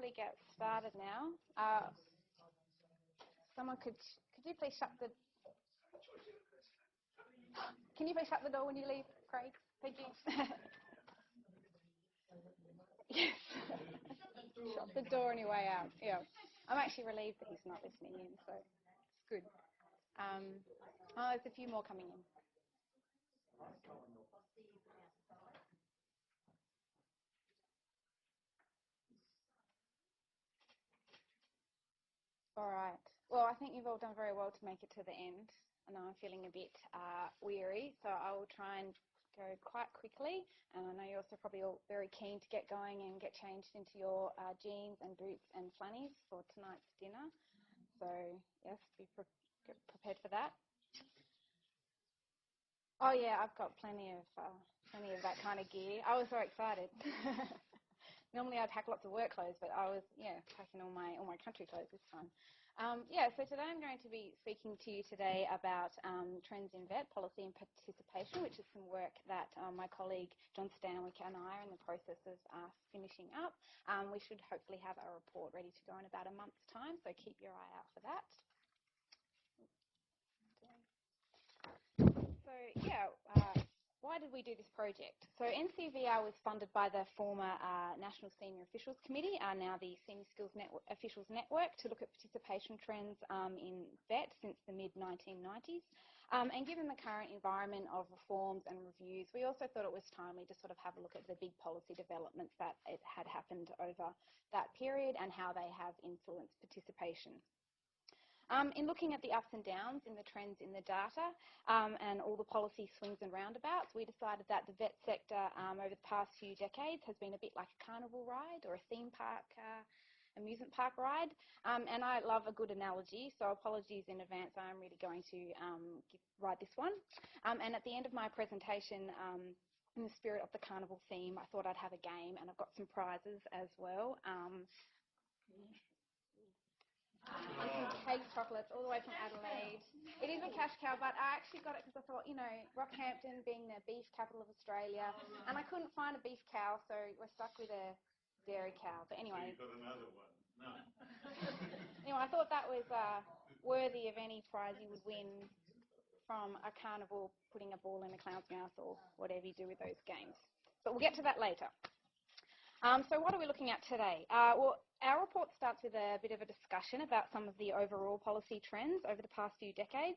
probably get started now. Someone could you please shut the... Can you please shut the door when you leave, Craig? Thank you. Yes. Shut the door on your way out. Yeah. I'm actually relieved that he's not listening in, so it's good. There's a few more coming in. All right. Well, I think you've all done very well to make it to the end. I know I'm feeling a bit weary, so I will try and go quite quickly. And I know you're also probably all very keen to get going and get changed into your jeans and boots and flannels for tonight's dinner. So, yes, be prepared for that. Oh, yeah, I've got plenty of that kind of gear. I was so excited. Normally I'd pack lots of work clothes, but I was, packing all my country clothes this time. So today I'm going to be speaking to you today about trends in VET, policy and participation, which is some work that my colleague John Stanwyck and I are in the process of finishing up. We should hopefully have a report ready to go in about a month's time, so keep your eye out for that. Why did we do this project? So NCVER was funded by the former National Senior Officials Committee, now the Senior Skills Officials Network, to look at participation trends in VET since the mid-1990s. And given the current environment of reforms and reviews, we also thought it was timely to sort of have a look at the big policy developments that had happened over that period and how they have influenced participation. In looking at the ups and downs in the trends in the data and all the policy swings and roundabouts, we decided that the VET sector over the past few decades has been a bit like a carnival ride or a theme park, amusement park ride. And I love a good analogy, so apologies in advance, I'm really going to ride this one. And at the end of my presentation, in the spirit of the carnival theme, I thought I'd have a game, and I've got some prizes as well. And some cake chocolates all the way from Adelaide. It is a cash cow, but I actually got it because I thought, Rockhampton being the beef capital of Australia, and I couldn't find a beef cow, so we're stuck with a dairy cow. But anyway. So you got another one? No. Anyway, I thought that was worthy of any prize you would win from a carnival putting a ball in a clown's mouth or whatever you do with those games. But we'll get to that later. So what are we looking at today? Well, our report starts with a bit of a discussion about some of the overall policy trends over the past few decades.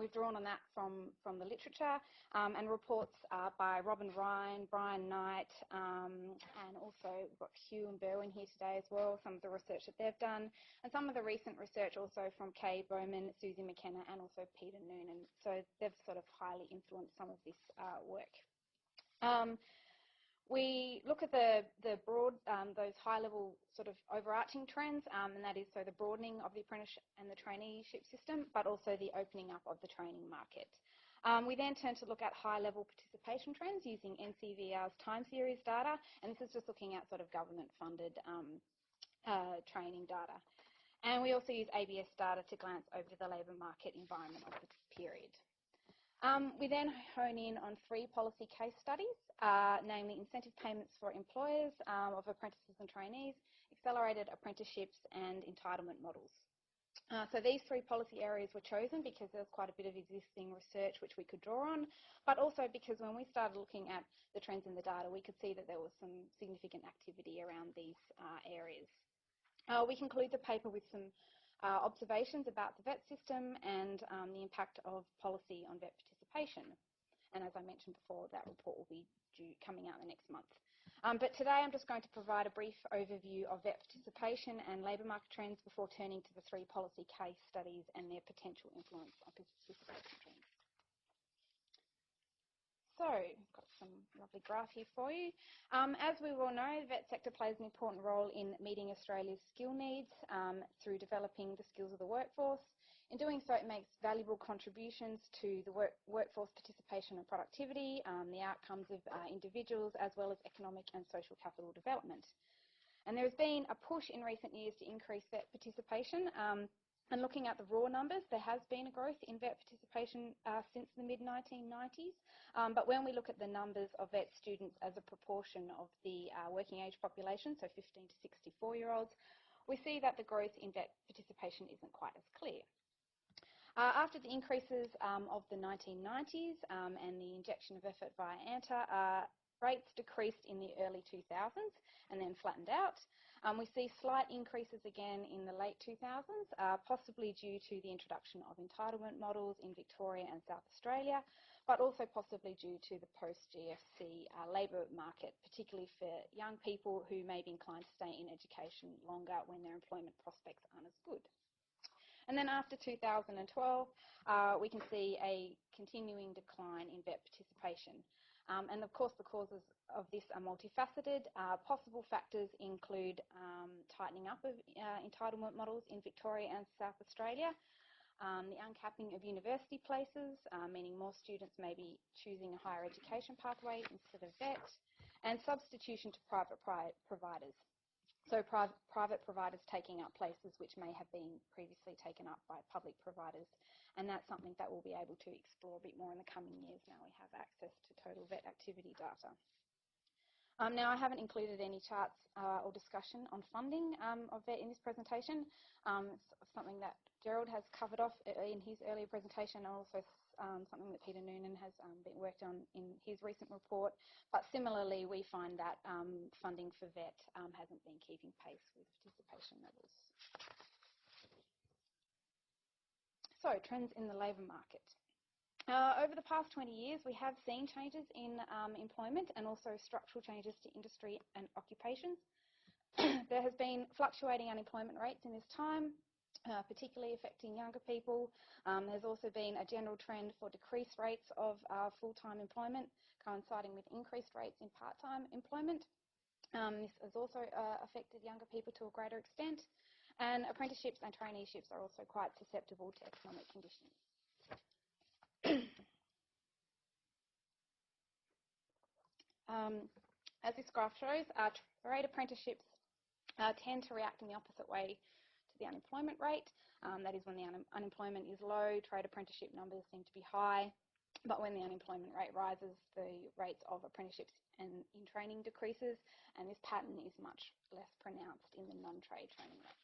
We've drawn on that from the literature and reports by Robin Ryan, Brian Knight, and also we've got Hugh and Berwin here today as well, some of the research that they've done, and some of the recent research also from Kay Bowman, Susie McKenna, and also Peter Noonan. So they've sort of highly influenced some of this work. We look at the broad, those high-level sort of overarching trends, and that is so the broadening of the apprenticeship and the traineeship system, but also the opening up of the training market. We then turn to look at high-level participation trends using NCVER's time series data, and this is just looking at sort of government-funded training data. And we also use ABS data to glance over the labour market environment of the period. We then hone in on 3 policy case studies, namely incentive payments for employers of apprentices and trainees, accelerated apprenticeships, and entitlement models. So these 3 policy areas were chosen because there's quite a bit of existing research which we could draw on, but also because when we started looking at the trends in the data, we could see that there was some significant activity around these areas. We conclude the paper with some observations about the VET system and the impact of policy on VET participation. And as I mentioned before, that report will be coming out in the next month. But today I'm just going to provide a brief overview of VET participation and labour market trends before turning to the 3 policy case studies and their potential influence on participation trends. So, I've got some lovely graph here for you. As we all know, the VET sector plays an important role in meeting Australia's skill needs through developing the skills of the workforce. In doing so, it makes valuable contributions to the workforce participation and productivity, the outcomes of individuals, as well as economic and social capital development. And there has been a push in recent years to increase VET participation. And looking at the raw numbers, there has been a growth in vet participation since the mid-1990s. But when we look at the numbers of vet students as a proportion of the working age population, so 15 to 64-year-olds, we see that the growth in vet participation isn't quite as clear. After the increases of the 1990s and the injection of effort via ANTA, rates decreased in the early 2000s and then flattened out. We see slight increases again in the late 2000s, possibly due to the introduction of entitlement models in Victoria and South Australia, but also possibly due to the post-GFC labour market, particularly for young people who may be inclined to stay in education longer when their employment prospects aren't as good. And then after 2012, we can see a continuing decline in vet participation. And of course, the causes of this are multifaceted. Possible factors include tightening up of entitlement models in Victoria and South Australia, the uncapping of university places, meaning more students may be choosing a higher education pathway instead of vet, and substitution to private providers. So private providers taking up places which may have been previously taken up by public providers, and that's something that we'll be able to explore a bit more in the coming years now we have access to total vet activity data. Now I haven't included any charts or discussion on funding of vet in this presentation. It's something that Gerald has covered off in his earlier presentation, and also something that Peter Noonan has been worked on in his recent report. But similarly, we find that funding for vet hasn't been keeping pace with participation levels. So, trends in the labour market. Over the past 20 years, we have seen changes in employment and also structural changes to industry and occupations. There has been fluctuating unemployment rates in this time, particularly affecting younger people. There's also been a general trend for decreased rates of full-time employment, coinciding with increased rates in part-time employment. This has also affected younger people to a greater extent, and apprenticeships and traineeships are also quite susceptible to economic conditions. As this graph shows, trade apprenticeships tend to react in the opposite way to the unemployment rate. That is, when the unemployment is low, trade apprenticeship numbers seem to be high, but when the unemployment rate rises, the rates of apprenticeships and in training decreases, and this pattern is much less pronounced in the non-trade training rates.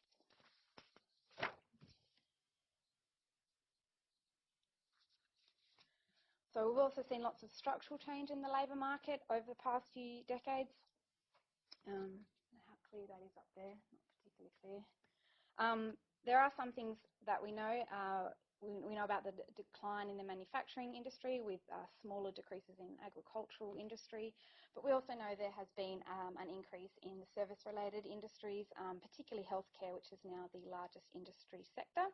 So we've also seen lots of structural change in the labour market over the past few decades. How clear that is up there, not particularly clear. There are some things that we know. We know about the decline in the manufacturing industry with smaller decreases in agricultural industry, but we also know there has been an increase in the service-related industries, particularly healthcare, which is now the largest industry sector.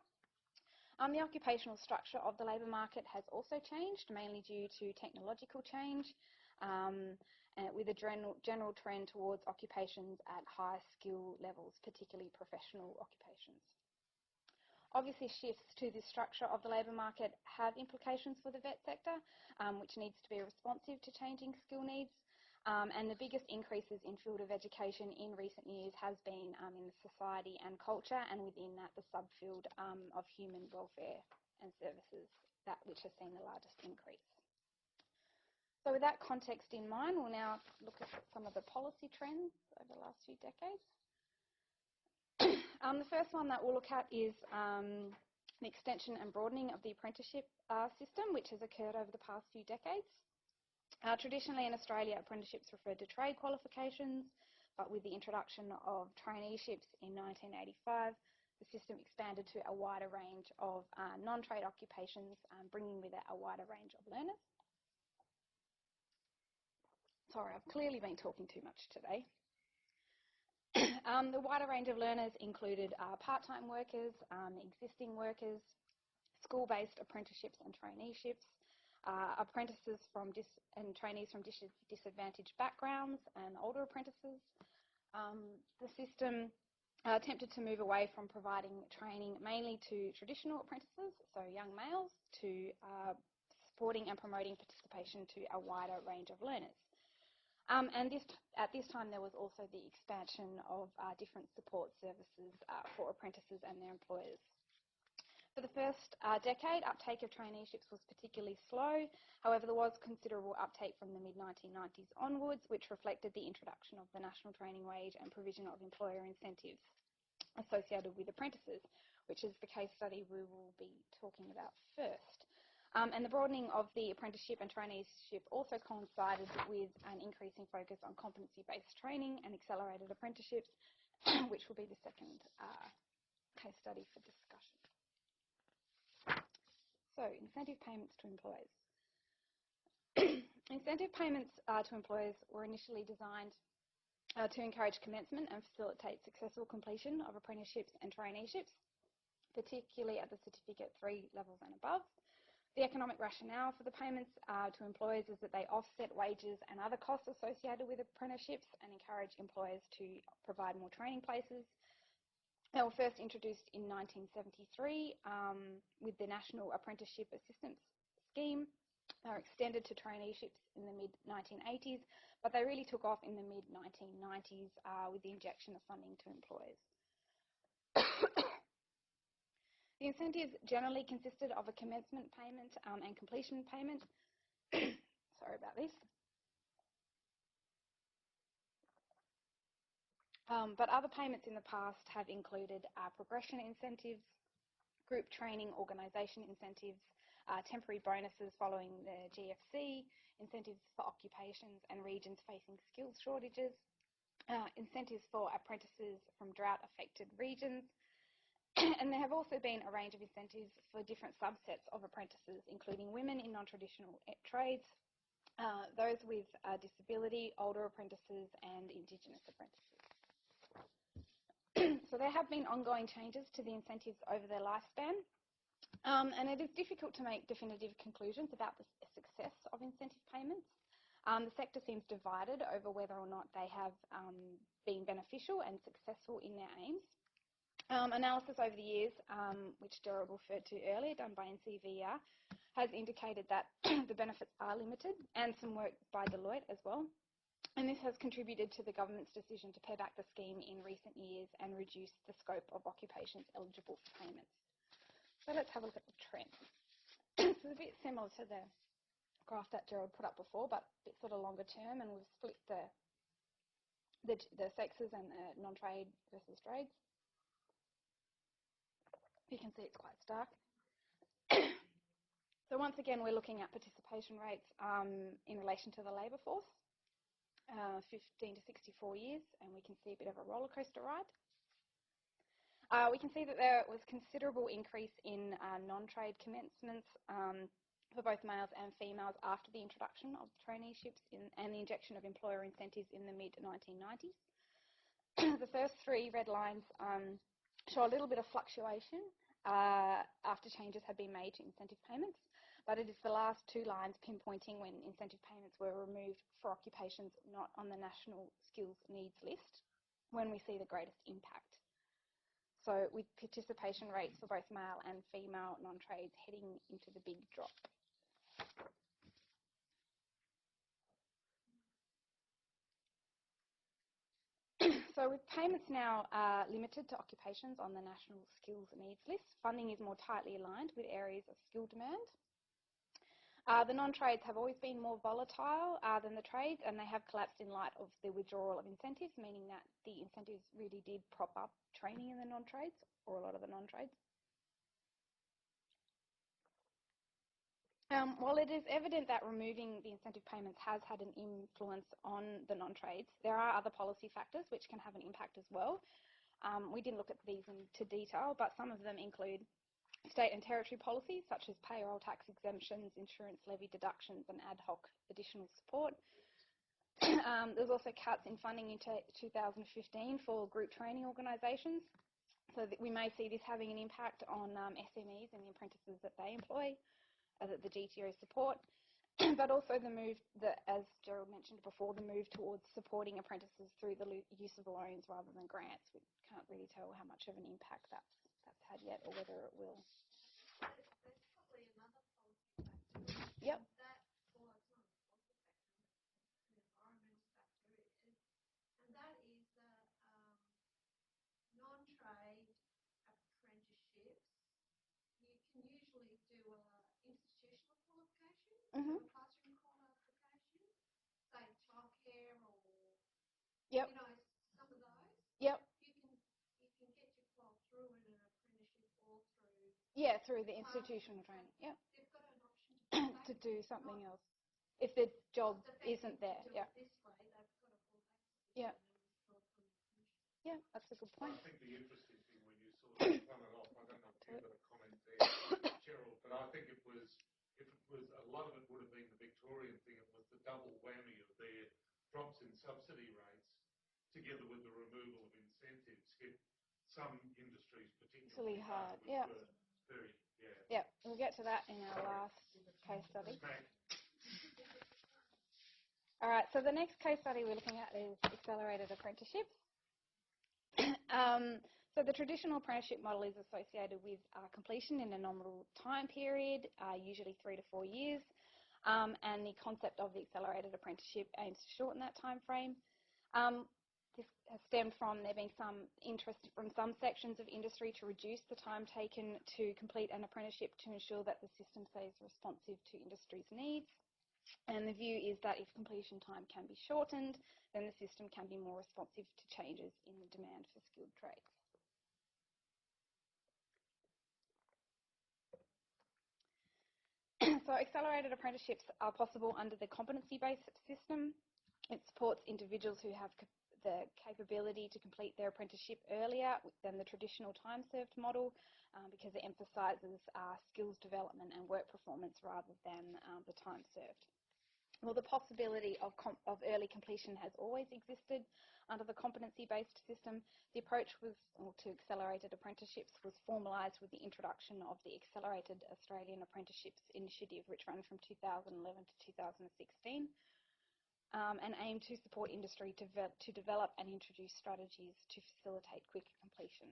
The occupational structure of the labour market has also changed, mainly due to technological change, with a general trend towards occupations at high skill levels, particularly professional occupations. Obviously, shifts to the structure of the labour market have implications for the vet sector, which needs to be responsive to changing skill needs. And the biggest increases in field of education in recent years has been in society and culture, and within that the subfield of human welfare and services, which has seen the largest increase. So with that context in mind, we'll now look at some of the policy trends over the last few decades. The first one that we'll look at is the extension and broadening of the apprenticeship system, which has occurred over the past few decades. Traditionally in Australia, apprenticeships referred to trade qualifications, but with the introduction of traineeships in 1985, the system expanded to a wider range of non-trade occupations, bringing with it a wider range of learners. Sorry, I've clearly been talking too much today. The wider range of learners included part-time workers, existing workers, school-based apprenticeships and traineeships, apprentices and trainees from disadvantaged backgrounds, and older apprentices. The system attempted to move away from providing training mainly to traditional apprentices, so young males, to supporting and promoting participation to a wider range of learners. And at this time there was also the expansion of different support services for apprentices and their employers. For the first decade, uptake of traineeships was particularly slow. However, there was considerable uptake from the mid-1990s onwards, which reflected the introduction of the national training wage and provision of employer incentives associated with apprentices, which is the case study we will be talking about first. And the broadening of the apprenticeship and traineeship also coincided with an increasing focus on competency-based training and accelerated apprenticeships, which will be the second case study for discussion. So, incentive payments to employers. Incentive payments to employers were initially designed to encourage commencement and facilitate successful completion of apprenticeships and traineeships, particularly at the Certificate 3 levels and above. The economic rationale for the payments to employers is that they offset wages and other costs associated with apprenticeships and encourage employers to provide more training places. They were first introduced in 1973 with the National Apprenticeship Assistance Scheme. They were extended to traineeships in the mid-1980s, but they really took off in the mid-1990s with the injection of funding to employers. The incentives generally consisted of a commencement payment and completion payment. Sorry about this. But other payments in the past have included progression incentives, group training organisation incentives, temporary bonuses following the GFC, incentives for occupations and regions facing skills shortages, incentives for apprentices from drought-affected regions, and there have also been a range of incentives for different subsets of apprentices, including women in non-traditional trades, those with disability, older apprentices, and Indigenous apprentices. So there have been ongoing changes to the incentives over their lifespan, and it is difficult to make definitive conclusions about the success of incentive payments. The sector seems divided over whether or not they have been beneficial and successful in their aims. Analysis over the years, which Gerald referred to earlier, done by NCVER, has indicated that the benefits are limited, and some work by Deloitte as well. And this has contributed to the government's decision to pare back the scheme in recent years and reduce the scope of occupations eligible for payments. So let's have a look at the trend. This is a bit similar to the graph that Gerald put up before, but a bit sort of longer term, and we've split the sexes and the non-trade versus trades. You can see it's quite stark. So once again, we're looking at participation rates in relation to the labour force, 15 to 64 years, and we can see a bit of a roller coaster ride. We can see that there was considerable increase in non-trade commencements for both males and females after the introduction of traineeships and the injection of employer incentives in the mid-1990s. The first three red lines show a little bit of fluctuation after changes have been made to incentive payments, but it is the last two lines pinpointing when incentive payments were removed for occupations not on the National Skills Needs List when we see the greatest impact. So with participation rates for both male and female non-trades heading into the big drop. So with payments now limited to occupations on the National Skills Needs List, funding is more tightly aligned with areas of skill demand. The non-trades have always been more volatile than the trades, and they have collapsed in light of the withdrawal of incentives, meaning that the incentives really did prop up training in the non-trades, or a lot of the non-trades. While it is evident that removing the incentive payments has had an influence on the non-trades, there are other policy factors which can have an impact as well. We didn't look at these into detail, but some of them include state and territory policies such as payroll tax exemptions, insurance levy deductions and ad hoc additional support. There's also cuts in funding into 2015 for group training organisations, so that we may see this having an impact on SMEs and the apprentices that they employ, that the GTO support, but also the move, as Gerald mentioned before, the move towards supporting apprentices through the use of loans rather than grants. We can't really tell how much of an impact that's had yet, or whether it will. There's probably another policy factor. Yep. Well, it's not a policy factor, it's an environmental factor, and that is that non-trade apprenticeships, you Mm-hmm. classroom qualification, say childcare or Yep. you know, some of those. Yep. You can get your qual through in an apprenticeship or through. Yeah, through the institutional training. Yep. They've got an option to do something else if the job isn't there. Yeah. This way, they've got a full access. Yeah. Yeah, that's a good point. I think the interesting thing when you sort of sum it off, I don't know if you've got a comment there, Cheryl, but I think if it was, a lot of it would have been the Victorian thing, it was the double whammy of their drops in subsidy rates together with the removal of incentives hit some industries particularly hard. which Yeah. were very, Yeah, we'll get to that in our last case study. smack. All right, so the next case study we're looking at is accelerated apprenticeships. So the traditional apprenticeship model is associated with completion in a nominal time period, usually 3 to 4 years, and the concept of the accelerated apprenticeship aims to shorten that time frame. This has stemmed from there being some interest from some sections of industry to reduce the time taken to complete an apprenticeship to ensure that the system stays responsive to industry's needs. And the view is that if completion time can be shortened, then the system can be more responsive to changes in the demand for skilled trades. So accelerated apprenticeships are possible under the competency-based system. It supports individuals who have the capability to complete their apprenticeship earlier than the traditional time-served model because it emphasises skills development and work performance rather than the time served. Well, the possibility of early completion has always existed under the competency-based system. The approach to accelerated apprenticeships was formalised with the introduction of the Accelerated Australian Apprenticeships Initiative, which ran from 2011 to 2016, and aimed to support industry to develop and introduce strategies to facilitate quicker completion.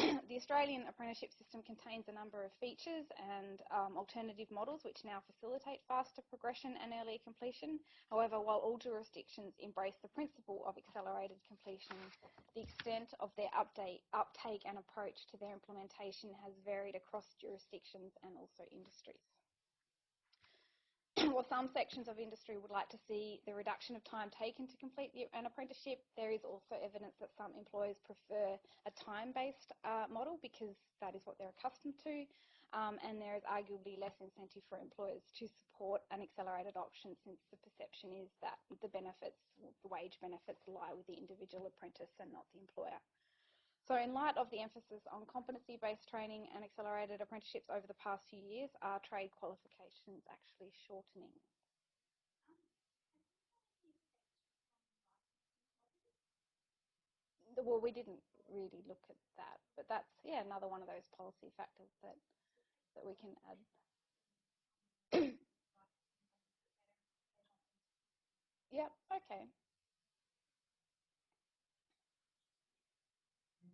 The Australian apprenticeship system contains a number of features and alternative models which now facilitate faster progression and earlier completion. However, while all jurisdictions embrace the principle of accelerated completion, the extent of their uptake and approach to their implementation has varied across jurisdictions and also industries. While some sections of industry would like to see the reduction of time taken to complete an apprenticeship, there is also evidence that some employers prefer a time-based model because that is what they're accustomed to, and there is arguably less incentive for employers to support an accelerated option since the perception is that the wage benefits lie with the individual apprentice and not the employer. So in light of the emphasis on competency-based training and accelerated apprenticeships over the past few years, are trade qualifications actually shortening? Well, we didn't really look at that, but that's, yeah, another one of those policy factors that we can add. Yep, okay.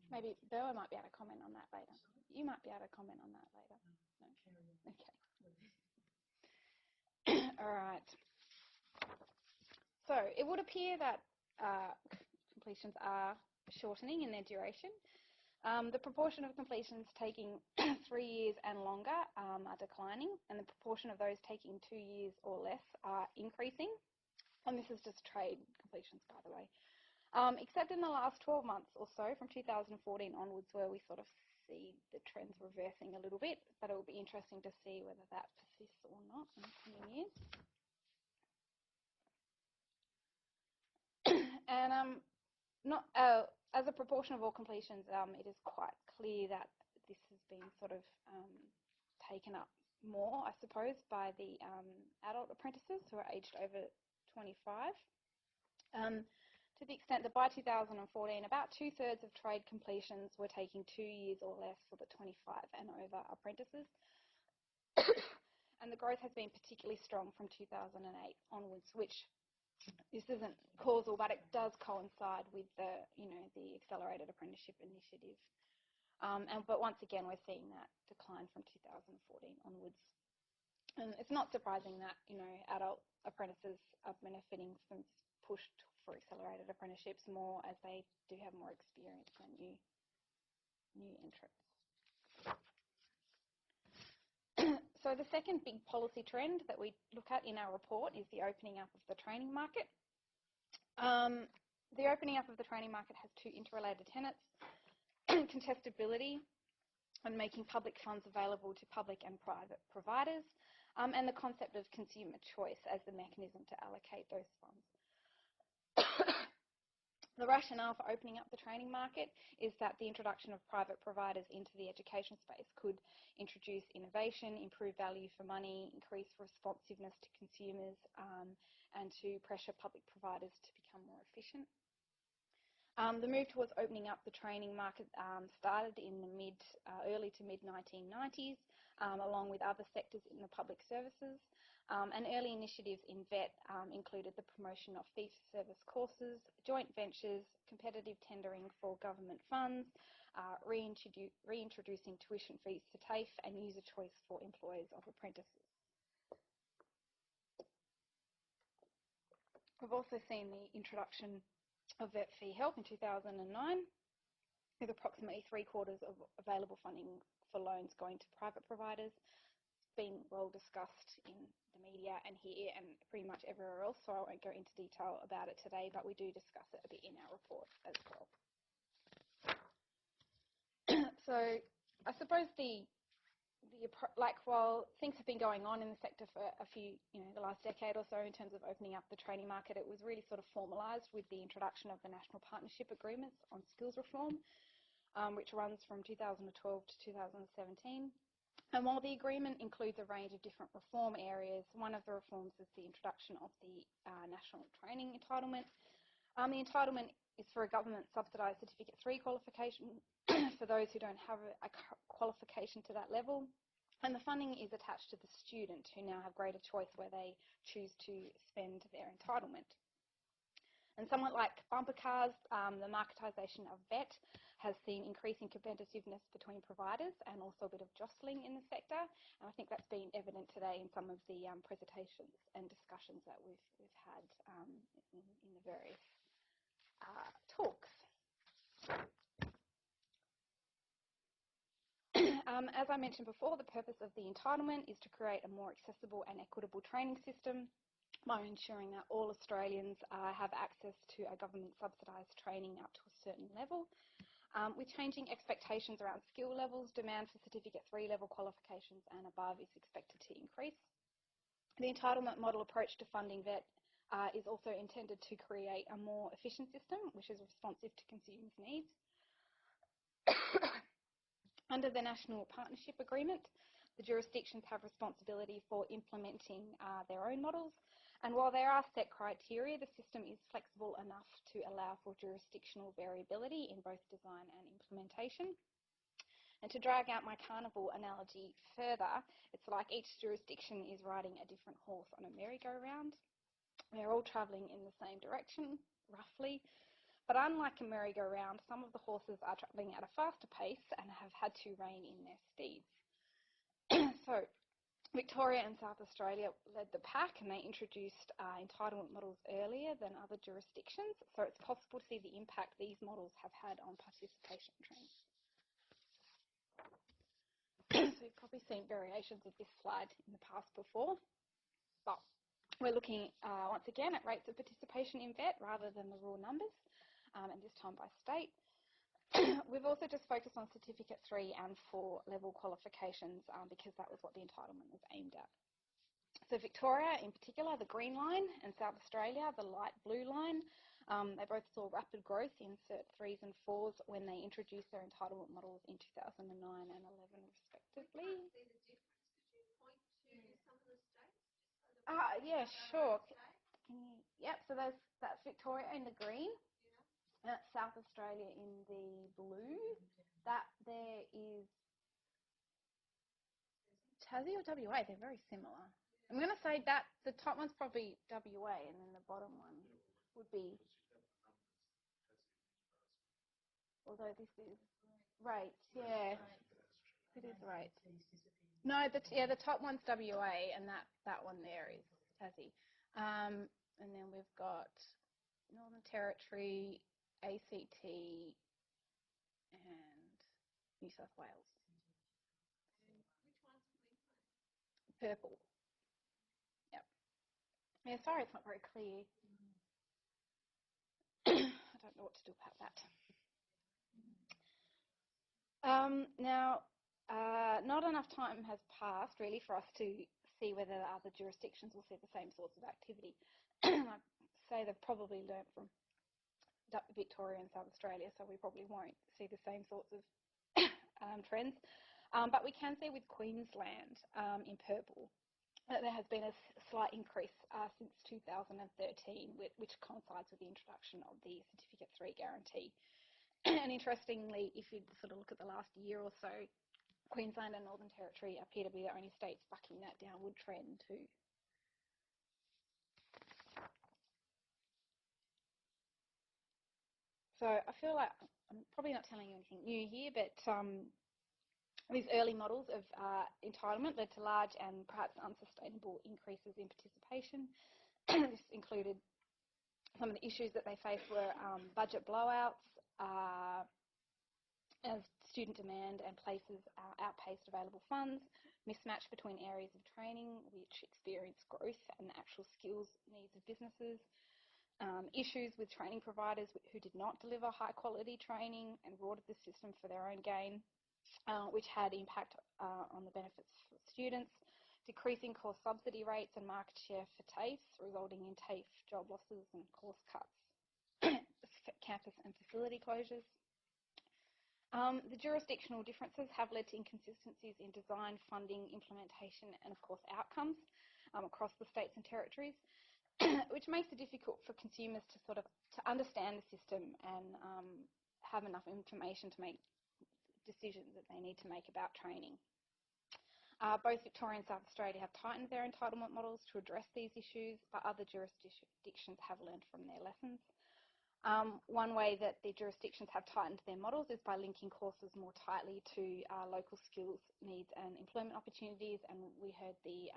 Maybe Bella might be able to comment on that later. You might be able to comment on that later. No? Okay. All right. So it would appear that completions are shortening in their duration. The proportion of completions taking 3 years and longer are declining, and the proportion of those taking 2 years or less are increasing. And this is just trade completions, by the way. Except in the last 12 months or so, from 2014 onwards, where we sort of see the trends reversing a little bit, but it will be interesting to see whether that persists or not in the coming years. And as a proportion of all completions, it is quite clear that this has been sort of taken up more, I suppose, by the adult apprentices who are aged over 25. To the extent that by 2014, about 2/3 of trade completions were taking 2 years or less for the 25 and over apprentices. And the growth has been particularly strong from 2008 onwards, which this isn't causal, but it does coincide with the Accelerated Apprenticeship Initiative. But once again, we're seeing that decline from 2014 onwards. And it's not surprising that, adult apprentices are benefiting from push for accelerated apprenticeships more as they do have more experience than new entrants. So the second big policy trend that we look at in our report is the opening up of the training market. The opening up of the training market has two interrelated tenets: contestability and making public funds available to public and private providers, and the concept of consumer choice as the mechanism to allocate those funds. The rationale for opening up the training market is that the introduction of private providers into the education space could introduce innovation, improve value for money, increase responsiveness to consumers, and to pressure public providers to become more efficient. The move towards opening up the training market started in the early to mid-1990s, along with other sectors in the public services. And early initiatives in VET included the promotion of fee-for-service courses, joint ventures, competitive tendering for government funds, reintroducing tuition fees to TAFE, and user choice for employers of apprentices. We've also seen the introduction of VET fee help in 2009, with approximately 3/4 of available funding for loans going to private providers. It's been well discussed in the media and here and pretty much everywhere else, so I won't go into detail about it today, but we do discuss it a bit in our report as well. So I suppose while things have been going on in the sector for the last decade or so in terms of opening up the training market, it was really sort of formalised with the introduction of the National Partnership Agreements on Skills Reform, which runs from 2012 to 2017. And while the agreement includes a range of different reform areas, one of the reforms is the introduction of the National Training Entitlement. The entitlement is for a government subsidised Certificate 3 qualification for those who don't have a qualification to that level. And the funding is attached to the student, who now have greater choice where they choose to spend their entitlement. And somewhat like bumper cars, the marketisation of VET has seen increasing competitiveness between providers and also a bit of jostling in the sector. And I think that's been evident today in some of the presentations and discussions that we've had in the various talks. As I mentioned before, the purpose of the entitlement is to create a more accessible and equitable training system by ensuring that all Australians have access to a government subsidised training up to a certain level. With changing expectations around skill levels, demand for Certificate 3 level qualifications and above is expected to increase. The entitlement model approach to funding VET is also intended to create a more efficient system which is responsive to consumers' needs. Under the National Partnership Agreement, the jurisdictions have responsibility for implementing their own models, and while there are set criteria, the system is flexible enough to allow for jurisdictional variability in both design and implementation. And to drag out my carnival analogy further, it's like each jurisdiction is riding a different horse on a merry-go-round. They're all travelling in the same direction, roughly. But unlike a merry-go-round, some of the horses are travelling at a faster pace and have had to rein in their steeds. So Victoria and South Australia led the pack, and they introduced entitlement models earlier than other jurisdictions, so it's possible to see the impact these models have had on participation trends. So you've probably seen variations of this slide in the past before, but we're looking once again at rates of participation in VET rather than the raw numbers. And this time by state. We've also just focused on Certificate 3 and 4 level qualifications because that was what the entitlement was aimed at. So Victoria in particular, the green line, and South Australia, the light blue line, they both saw rapid growth in Cert 3s and 4s when they introduced their entitlement models in 2009 and 11 respectively. I can't see the difference. Could you point to some of the states? Just so that Yeah, sure. Yep, so that's Victoria in the green. That's South Australia in the blue. That there is Tassie or WA. They're very similar. I'm going to say that the top one's probably WA, and then the bottom one would be. Although this is rates, yeah, it is rates. No, the top one's WA, and that one there is Tassie. And then we've got Northern Territory, ACT and New South Wales. Which one's Queensland? purple. Yep. Yeah, sorry it's not very clear. I don't know what to do about that. Now, not enough time has passed really for us to see whether other jurisdictions will see the same sorts of activity. I'd say they've probably learnt from Victoria and South Australia, so we probably won't see the same sorts of trends. But we can see with Queensland in purple that there has been a slight increase since 2013, which coincides with the introduction of the Certificate 3 guarantee. And interestingly, if you sort of look at the last year or so, Queensland and Northern Territory appear to be the only states bucking that downward trend too. So I feel like I'm probably not telling you anything new here, but these early models of entitlement led to large and perhaps unsustainable increases in participation. This included some of the issues that they faced were budget blowouts, as student demand and places outpaced available funds, mismatch between areas of training which experience growth and the actual skills needs of businesses, issues with training providers who did not deliver high quality training and rorted the system for their own gain, which had impact on the benefits for students, decreasing course subsidy rates and market share for TAFEs, resulting in TAFE job losses and course cuts, campus and facility closures. The jurisdictional differences have led to inconsistencies in design, funding, implementation, and of course outcomes across the states and territories, which makes it difficult for consumers to to understand the system and have enough information to make decisions that they need to make about training. Both Victoria and South Australia have tightened their entitlement models to address these issues, but other jurisdictions have learned from their lessons. One way that the jurisdictions have tightened their models is by linking courses more tightly to local skills needs and employment opportunities, and we heard the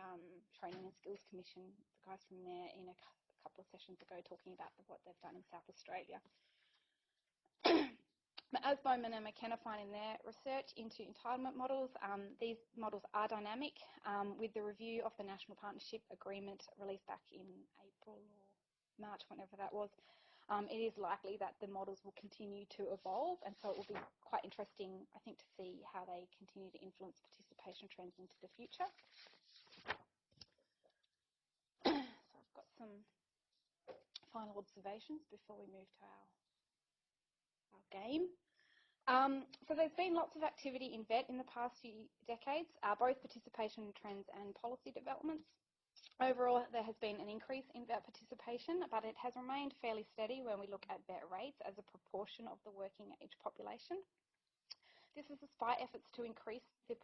Training and Skills Commission, the guys from there, in a couple of sessions ago talking about what they've done in South Australia. But as Bowman and McKenna find in their research into entitlement models, these models are dynamic. With the review of the National Partnership Agreement released back in April or March, whenever that was, it is likely that the models will continue to evolve, and so it will be quite interesting, I think, to see how they continue to influence participation trends into the future. So I've got some final observations before we move to our game. So there's been lots of activity in VET in the past few decades, both participation trends and policy developments. Overall, there has been an increase in VET participation, but it has remained fairly steady when we look at VET rates as a proportion of the working age population. This is despite efforts to increase the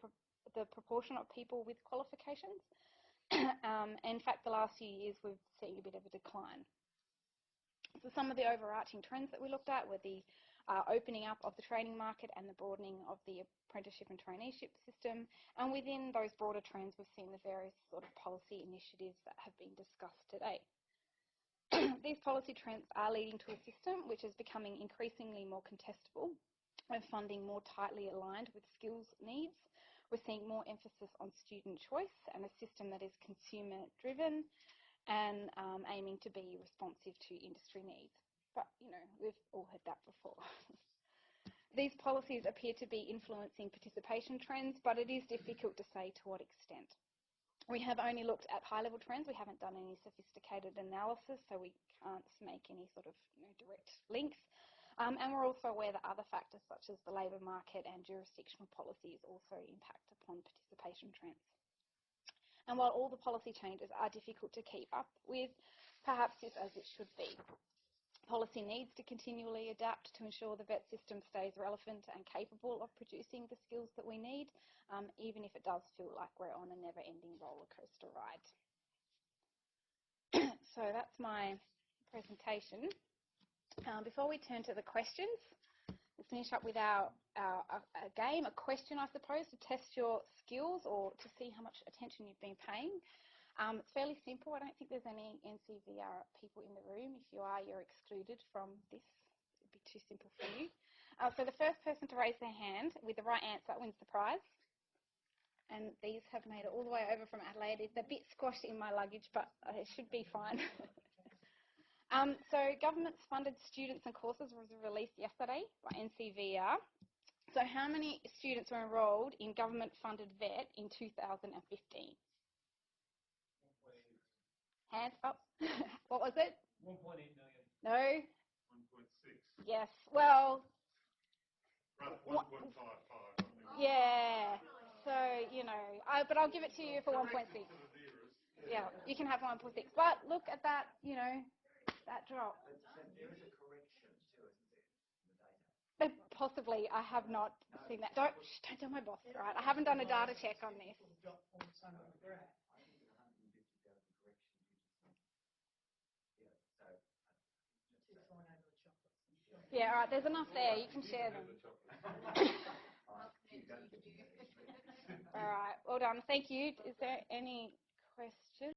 proportion of people with qualifications. In fact, the last few years we've seen a bit of a decline. So some of the overarching trends that we looked at were the opening up of the training market and the broadening of the apprenticeship and traineeship system. And within those broader trends, we've seen the various sort of policy initiatives that have been discussed today. These policy trends are leading to a system which is becoming increasingly more contestable and funding more tightly aligned with skills needs. We're seeing more emphasis on student choice and a system that is consumer driven and aiming to be responsive to industry needs. But, you know, we've all heard that before. These policies appear to be influencing participation trends, but it is difficult to say to what extent. We have only looked at high-level trends. We haven't done any sophisticated analysis, so we can't make any sort of direct links. And we're also aware that other factors such as the labour market and jurisdictional policies also impact upon participation trends. And while all the policy changes are difficult to keep up with, perhaps it's as it should be. Policy needs to continually adapt to ensure the VET system stays relevant and capable of producing the skills that we need, even if it does feel like we're on a never-ending roller coaster ride. So that's my presentation. Before we turn to the questions, we'll finish up with our game, a question, I suppose, to test your skills or to see how much attention you've been paying. It's fairly simple. I don't think there's any NCVER people in the room. If you are, you're excluded from this. It'd be too simple for you. So the first person to raise their hand with the right answer wins the prize. and these have made it all the way over from Adelaide. They're a bit squashed in my luggage, but it should be fine. So government's funded students and courses was released yesterday by NCVER. So how many students were enrolled in government-funded VET in 2015? Hands up. What was it? 1.8 million. No? 1.6. Yes. Well... 1.55, I think. Yeah. So, you know, but I'll give it to you for 1.6. Yeah, you can have 1.6. But look at that, you know, that drop. There is a correction too, isn't there, in the data? Possibly. I have not seen that. Don't tell my boss, right? I haven't done a data check on this. Yeah, all right, there's enough there. You can share them. All right, well done. Thank you. Is there any questions?